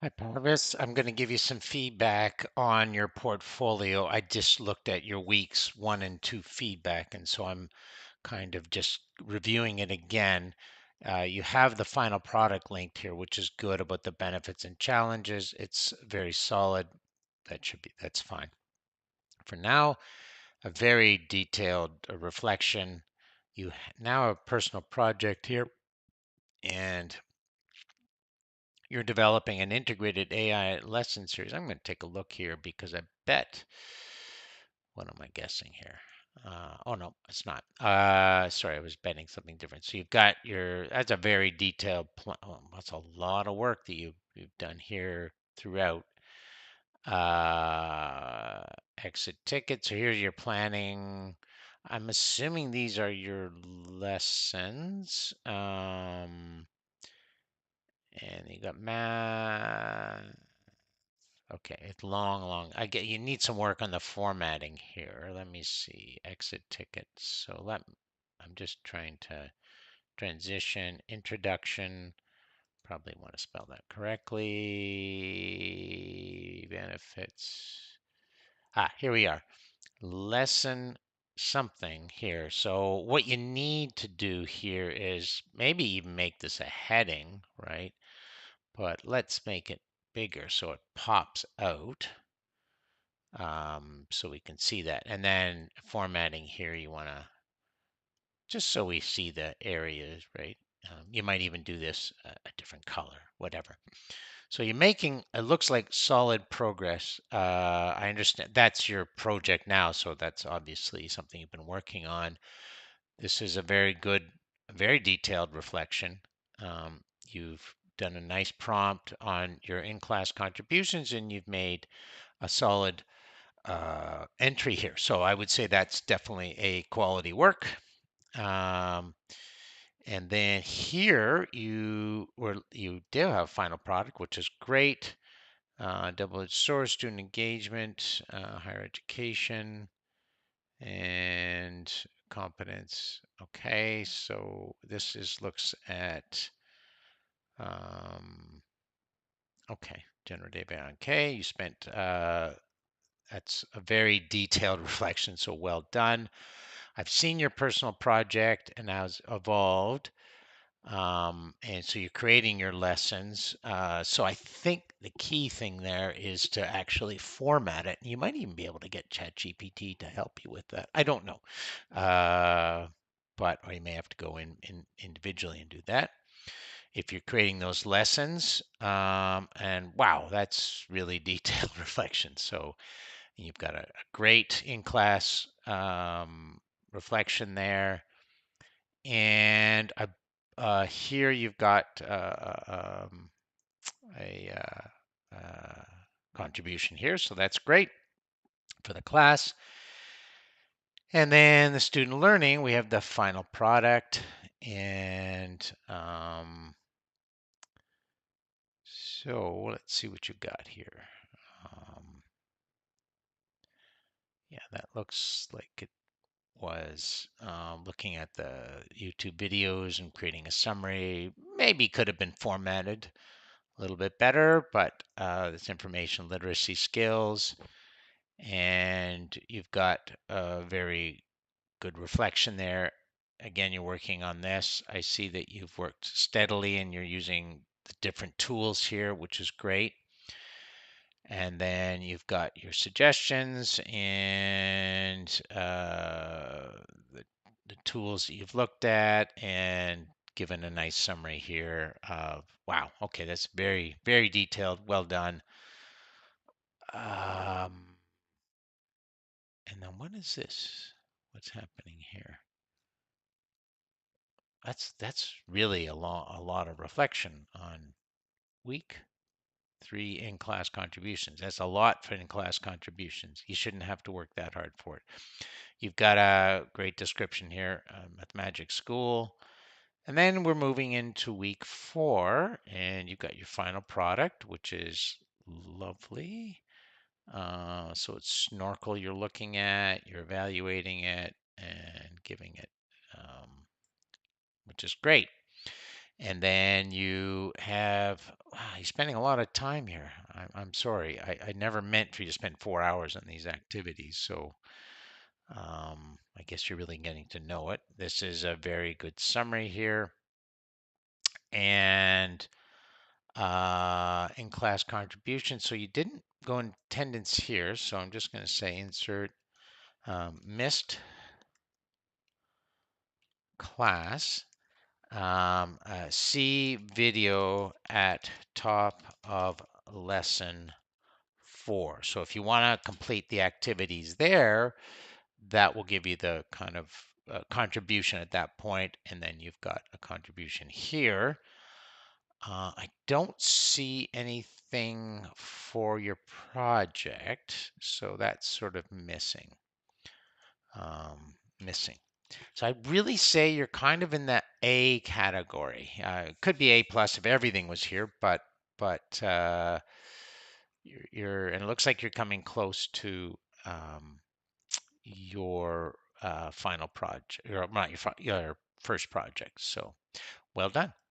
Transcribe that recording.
Hi, Parvis. I'm going to give you some feedback on your portfolio. I just looked at your weeks 1 and 2 feedback, and so I'm kind of just reviewing it again. You have the final product linked here, which is good about the benefits and challenges. It's very solid. That's fine. For now, a very detailed reflection. You now have a personal project here, and you're developing an integrated AI lesson series. I'm going to take a look here because I bet, what am I guessing here? Oh no, it's not. Sorry, I was betting something different. So you've got that's a very detailed plan. Oh, that's a lot of work that you've done here throughout. Uh, Exit tickets. So here's your planning. I'm assuming these are your lessons. And you got math. Okay, it's long, long. I get you need some work on the formatting here. Let me see. Exit tickets. I'm just trying to transition, introduction. Probably want to spell that correctly. Benefits. Here we are. Lesson something here. So what you need to do here is maybe even make this a heading, right? But let's make it bigger so it pops out. So we can see that. And then formatting here, you want to, just so we see the areas, right? You might even do this a different color, whatever. So you're making, it looks like solid progress. I understand that's your project now, so that's obviously something you've been working on. This is a very good, very detailed reflection. You've done a nice prompt on your in-class contributions, and you've made a solid entry here. So I would say that's definitely a quality work. Um, and then here you do have final product, which is great. Double-edged sword, student engagement, higher education, and competence. Okay, so this is looks at okay, generative AI. Okay, you spent that's a very detailed reflection, so well done. I've seen your personal project and how it's evolved. And so you're creating your lessons. So I think the key thing there is to actually format it. You might even be able to get ChatGPT to help you with that. I don't know. But or you may have to go in individually and do that. If you're creating those lessons, and wow, that's really detailed reflection. So you've got a great in-class reflection there. And here you've got a contribution here, so that's great for the class. And then the student learning, we have the final product. And so let's see what you got here. Yeah, that looks like it was looking at the YouTube videos and creating a summary. Maybe could have been formatted a little bit better, but this information literacy skills, and you've got a very good reflection there. Again, you're working on this. I see that you've worked steadily and you're using the different tools here, which is great. And then you've got your suggestions and the tools that you've looked at and given a nice summary here of, wow, okay, that's very, very detailed. Well done. Um, and then what is this? What's happening here? That's really a lot of reflection on week 3 in-class contributions. That's a lot for in-class contributions. You shouldn't have to work that hard for it. You've got a great description here at Magic School. And then we're moving into week 4, and you've got your final product, which is lovely. So it's Snorkel you're looking at, you're evaluating it, and giving it, which is great. And then you have, wow, you're spending a lot of time here. I'm sorry. I never meant for you to spend 4 hours on these activities. So I guess you're really getting to know it. This is a very good summary here. And in class contribution. So you didn't go in attendance here. So I'm just going to say insert missed class. See video at top of lesson 4. So if you want to complete the activities there, that will give you the kind of contribution at that point, and then you've got a contribution here. I don't see anything for your project, so that's sort of missing. Missing. So I'd really say you're kind of in the A category. It could be A plus if everything was here, but you're and it looks like you're coming close to your final project, or not your first project. So well done.